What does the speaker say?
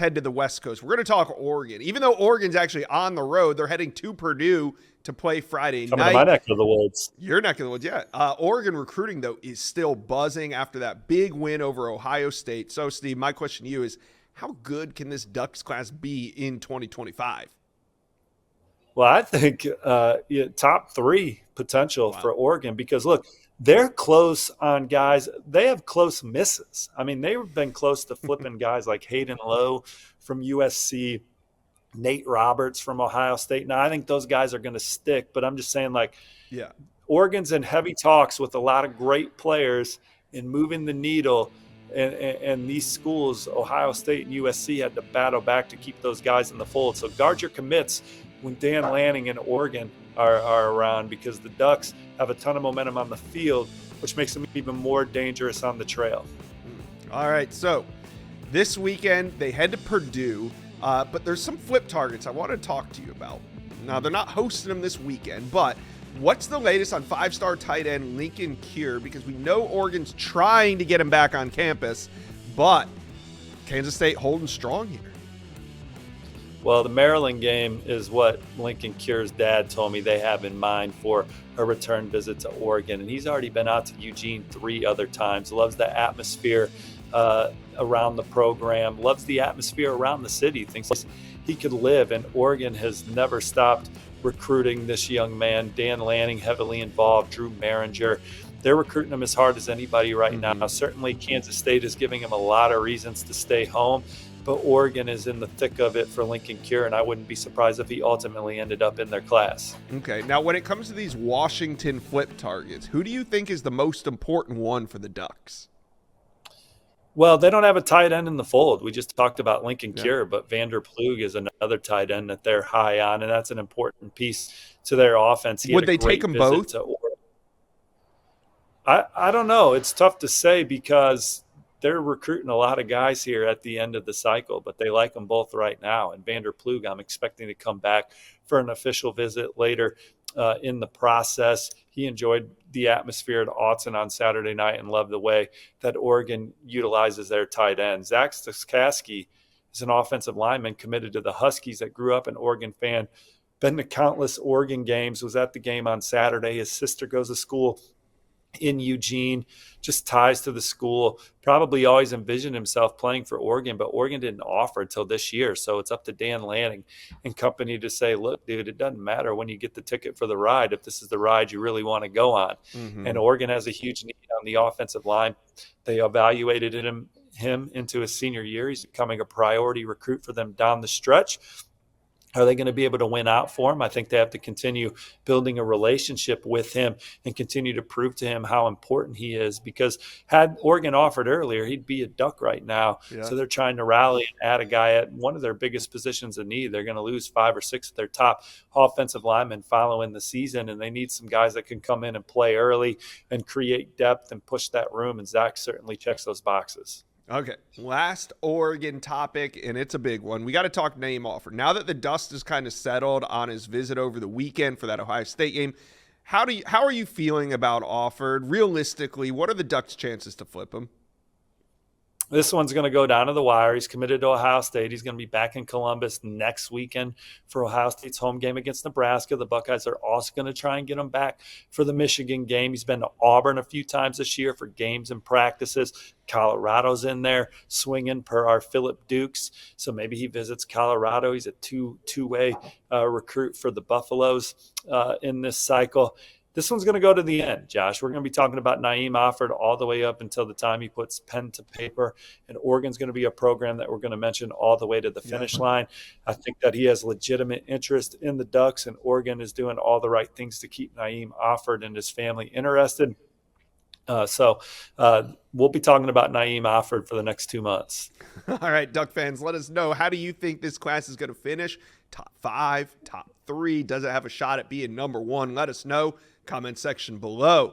head to the West Coast. We're going to talk Oregon. Even though Oregon's actually on the road, they're heading to Purdue to play Friday Coming night. to my neck of the woods. Your neck of the woods, yeah. Oregon recruiting, though, is still buzzing after that big win over Ohio State. So, Steve, my question to you is, how good can this Ducks class be in 2025? Well, I think top 3 potential for Oregon because, look, they're close on guys. They have close misses. I mean, they've been close to flipping guys like Hayden Lowe from USC, Nate Roberts from Ohio State. Now, I think those guys are going to stick, but I'm just saying, like, Oregon's in heavy talks with a lot of great players in moving the needle. And these schools, Ohio State and USC, had to battle back to keep those guys in the fold. So guard your commits when Dan Lanning and Oregon are around because the Ducks have a ton of momentum on the field, which makes them even more dangerous on the trail. All right, so this weekend they head to Purdue, but there's some flip targets I want to talk to you about. Now, they're not hosting them this weekend, but what's the latest on 5-star tight end Lincoln Kure? Because we know Oregon's trying to get him back on campus, but Kansas State holding strong here. Well, the Maryland game is what Lincoln Kure's dad told me they have in mind for a return visit to Oregon. And he's already been out to Eugene 3 other times, loves the atmosphere around the program, loves the atmosphere around the city, thinks he could live. And Oregon has never stopped recruiting this young man. Dan Lanning heavily involved, Drew Maringer. They're recruiting him as hard as anybody right now. Certainly Kansas State is giving him a lot of reasons to stay home, but Oregon is in the thick of it for Lincoln Kure, and I wouldn't be surprised if he ultimately ended up in their class. Okay, now when it comes to these Washington flip targets, who do you think is the most important one for the Ducks? Well, they don't have a tight end in the fold. We just talked about Lincoln Kure, but Vander Plug is another tight end that they're high on, and that's an important piece to their offense. Would they take them both? I don't know. It's tough to say because they're recruiting a lot of guys here at the end of the cycle, but they like them both right now. And Vander Plug, I'm expecting to come back for an official visit later in the process. He enjoyed the atmosphere at Autzen on Saturday night and loved the way that Oregon utilizes their tight end. Zach Stokowski is an offensive lineman committed to the Huskies that grew up an Oregon fan, been to countless Oregon games, was at the game on Saturday. His sister goes to school in Eugene, just ties to the school, probably always envisioned himself playing for Oregon, but Oregon didn't offer until this year. So it's up to Dan Lanning and company to say, look, dude, it doesn't matter when you get the ticket for the ride if this is the ride you really want to go on. And Oregon has a huge need on the offensive line. They evaluated him into his senior year. He's becoming a priority recruit for them down the stretch. Are they going to be able to win out for him? I think they have to continue building a relationship with him and continue to prove to him how important he is, because had Oregon offered earlier, he'd be a Duck right now. Yeah. So they're trying to rally and add a guy at one of their biggest positions of need. They're going to lose 5 or 6 of their top offensive linemen following the season, and they need some guys that can come in and play early and create depth and push that room, and Zach certainly checks those boxes. Okay, last Oregon topic, and it's a big one. We got to talk Naeem Offord. Now that the dust is kind of settled on his visit over the weekend for that Ohio State game, how are you feeling about Offord? Realistically, what are the Ducks' chances to flip him? This one's going to go down to the wire. He's committed to Ohio State. He's going to be back in Columbus next weekend for Ohio State's home game against Nebraska. The Buckeyes are also going to try and get him back for the Michigan game. He's been to Auburn a few times this year for games and practices. Colorado's in there swinging per our Phillip Dukes. So maybe he visits Colorado. He's a two-way recruit for the Buffaloes in this cycle. This one's going to go to the end, Josh. We're going to be talking about Naeem Offord all the way up until the time he puts pen to paper. And Oregon's going to be a program that we're going to mention all the way to the finish line. I think that he has legitimate interest in the Ducks, and Oregon is doing all the right things to keep Naeem Offord and his family interested. So we'll be talking about Naeem Offord for the next 2 months. All right, Duck fans, let us know. How do you think this class is going to finish? Top 5, top 3? Does it have a shot at being number 1? Let us know. Comment section below.